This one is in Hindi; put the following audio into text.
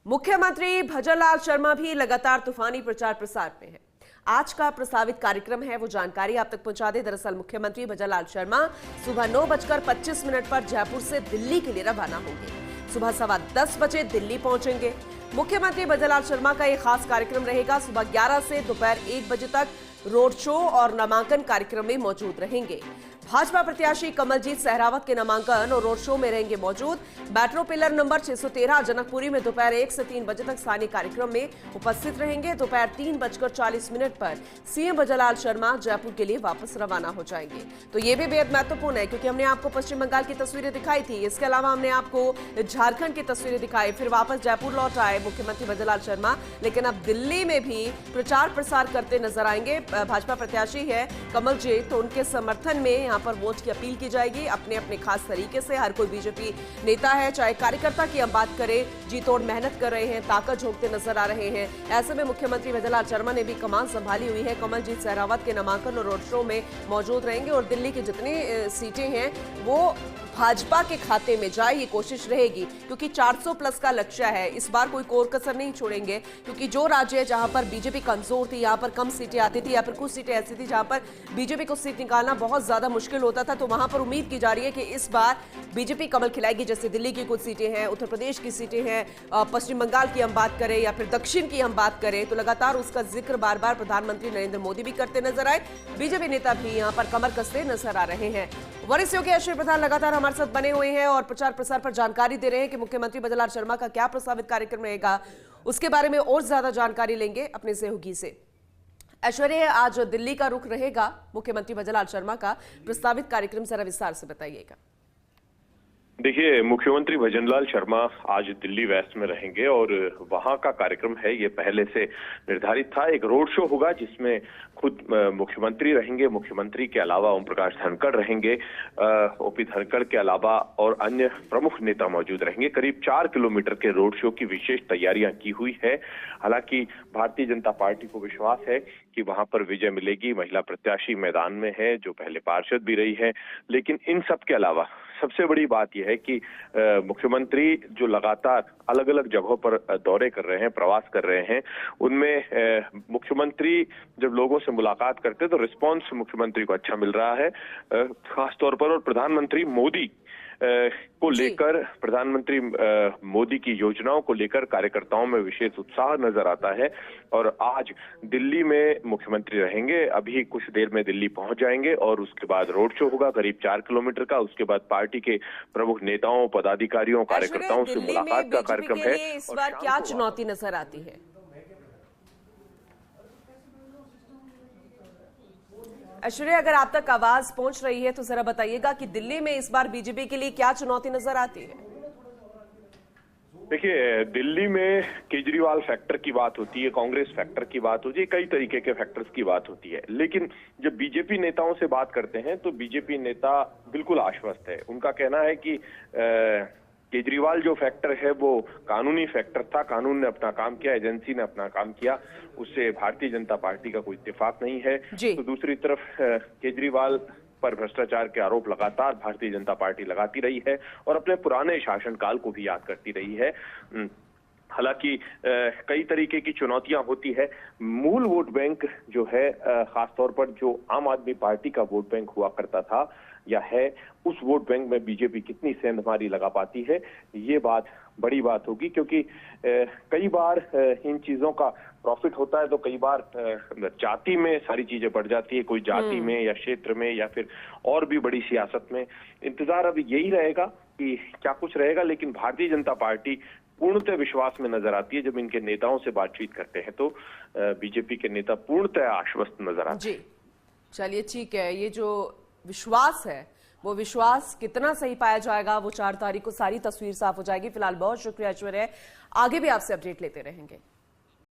मुख्यमंत्री भजनलाल शर्मा भी लगातार तूफानी प्रचार प्रसार में हैं। आज का प्रस्तावित कार्यक्रम है, वो जानकारी आप तक पहुंचा दें। दरअसल मुख्यमंत्री भजनलाल शर्मा सुबह 9:25 पर जयपुर से दिल्ली के लिए रवाना होंगे। सुबह 10:15 बजे दिल्ली पहुंचेंगे। मुख्यमंत्री भजनलाल शर्मा का एक खास कार्यक्रम रहेगा। सुबह 11 से दोपहर 1 बजे तक रोड शो और नामांकन कार्यक्रम में मौजूद रहेंगे। भाजपा प्रत्याशी कमलजीत सहरावत के नामांकन और रोड शो में रहेंगे मौजूद। मेट्रो पिलर नंबर 613 जनकपुरी में दोपहर 1 से 3 बजे तक स्थानीय कार्यक्रम में उपस्थित रहेंगे। दोपहर 3:40 पर सीएम भजनलाल शर्मा जयपुर के लिए वापस रवाना हो जाएंगे। तो ये भी बेहद महत्वपूर्ण है, क्योंकि हमने आपको पश्चिम बंगाल की तस्वीरें दिखाई थी, इसके अलावा हमने आपको झारखंड की तस्वीरें दिखाई, फिर वापस जयपुर लौट आए मुख्यमंत्री भजनलाल शर्मा। लेकिन अब दिल्ली में भी प्रचार प्रसार करते नजर आएंगे। भाजपा प्रत्याशी है कमलजीत, तो उनके समर्थन में पर वोट की अपील की जाएगी अपने अपने खास तरीके से। हर कोई बीजेपी नेता है, चाहे कार्यकर्ता की हम बात करें, जी तोड़ मेहनत कर रहे हैं, ताकत झोंकते नजर आ रहे हैं। ऐसे में मुख्यमंत्री भजनलाल शर्मा ने भी कमान संभाली हुई है। कमलजीत सहरावत के नामांकन और रोड शो में मौजूद रहेंगे और दिल्ली की जितनी सीटें हैं वो भाजपा के खाते में जाए, ये कोशिश रहेगी, क्योंकि 400 प्लस का लक्ष्य है। इस बार कोई कोर कसर नहीं छोड़ेंगे, क्योंकि जो राज्य है जहां पर बीजेपी कमजोर थी, यहां पर कम सीटें आती थी, या फिर कुछ सीटें ऐसी थी जहां पर बीजेपी को सीट निकालना बहुत ज्यादा मुश्किल होता था, तो वहां पर उम्मीद की जा रही है कि इस बार बीजेपी कमल खिलाएगी। जैसे दिल्ली की कुछ सीटें हैं, उत्तर प्रदेश की सीटें हैं, पश्चिम बंगाल की हम बात करें या फिर दक्षिण की हम बात करें, तो लगातार उसका जिक्र बार बार प्रधानमंत्री नरेंद्र मोदी भी करते नजर आए। बीजेपी नेता भी यहां पर कमर कसते नजर आ रहे हैं। वरिष्ठ योगी अश्विनी प्रधान लगातार हमारे साथ बने हुए हैं और प्रचार प्रसार पर जानकारी दे रहे हैं कि मुख्यमंत्री भजनलाल शर्मा का क्या प्रस्तावित कार्यक्रम रहेगा, उसके बारे में और ज्यादा जानकारी लेंगे अपने सहयोगी से। ऐश्वर्य, आज दिल्ली का रुख रहेगा मुख्यमंत्री भजनलाल शर्मा का, प्रस्तावित कार्यक्रम जरा विस्तार से बताइएगा। देखिए, मुख्यमंत्री भजनलाल शर्मा आज दिल्ली वेस्ट में रहेंगे और वहां का कार्यक्रम है, ये पहले से निर्धारित था। एक रोड शो होगा जिसमें खुद मुख्यमंत्री रहेंगे, मुख्यमंत्री के अलावा ओम प्रकाश धनखड़ रहेंगे, ओपी धनखड़ के अलावा और अन्य प्रमुख नेता मौजूद रहेंगे। करीब 4 किलोमीटर के रोड शो की विशेष तैयारियां की हुई है। हालांकि भारतीय जनता पार्टी को विश्वास है कि वहां पर विजय मिलेगी। महिला प्रत्याशी मैदान में है, जो पहले पार्षद भी रही है। लेकिन इन सब के अलावा सबसे बड़ी बात यह है कि मुख्यमंत्री जो लगातार अलग अलग जगहों पर दौरे कर रहे हैं, प्रवास कर रहे हैं, उनमें मुख्यमंत्री जब लोगों से मुलाकात करते हैं तो रिस्पांस मुख्यमंत्री को अच्छा मिल रहा है, खासतौर पर। और प्रधानमंत्री मोदी को लेकर, प्रधानमंत्री मोदी की योजनाओं को लेकर कार्यकर्ताओं में विशेष उत्साह नजर आता है। और आज दिल्ली में मुख्यमंत्री रहेंगे, अभी कुछ देर में दिल्ली पहुंच जाएंगे और उसके बाद रोड शो होगा करीब 4 किलोमीटर का। उसके बाद पार्टी के प्रमुख नेताओं, पदाधिकारियों, कार्यकर्ताओं से मुलाकात का कार्यक्रम है। इस बार क्या चुनौती नजर आती है? ऐश्वर्य, अगर आप तक आवाज पहुंच रही है तो जरा बताइएगा कि दिल्ली में इस बार बीजेपी के लिए क्या चुनौती नजर आती है? देखिए, दिल्ली में केजरीवाल फैक्टर की बात होती है, कांग्रेस फैक्टर की बात होती है, कई तरीके के फैक्टर्स की बात होती है। लेकिन जब बीजेपी नेताओं से बात करते हैं तो बीजेपी नेता बिल्कुल आश्वस्त है। उनका कहना है कि केजरीवाल जो फैक्टर है वो कानूनी फैक्टर था, कानून ने अपना काम किया, एजेंसी ने अपना काम किया, उससे भारतीय जनता पार्टी का कोई इत्तेफाक नहीं है। तो दूसरी तरफ केजरीवाल पर भ्रष्टाचार के आरोप लगातार भारतीय जनता पार्टी लगाती रही है और अपने पुराने शासनकाल को भी याद करती रही है। हालांकि कई तरीके की चुनौतियां होती है। मूल वोट बैंक जो है, खासतौर पर जो आम आदमी पार्टी का वोट बैंक हुआ करता था या है, उस वोट बैंक में बीजेपी कितनी सेंधमारी लगा पाती है, ये बात बड़ी बात होगी। क्योंकि कई बार इन चीजों का प्रॉफिट होता है तो कई बार जाति में सारी चीजें बढ़ जाती है, कोई जाति में या क्षेत्र में या फिर और भी बड़ी सियासत में। इंतजार अभी यही रहेगा कि क्या कुछ रहेगा। लेकिन भारतीय जनता पार्टी पूर्णतः विश्वास में नजर आती है। जब इनके नेताओं से बातचीत करते हैं तो बीजेपी के नेता पूर्णतः आश्वस्त नजर आते हैं। चलिए, ठीक है, ये जो विश्वास है वो विश्वास कितना सही पाया जाएगा, वो 4 तारीख को सारी तस्वीर साफ हो जाएगी। फिलहाल बहुत शुक्रिया ऐश्वर्या, आगे भी आपसे अपडेट लेते रहेंगे।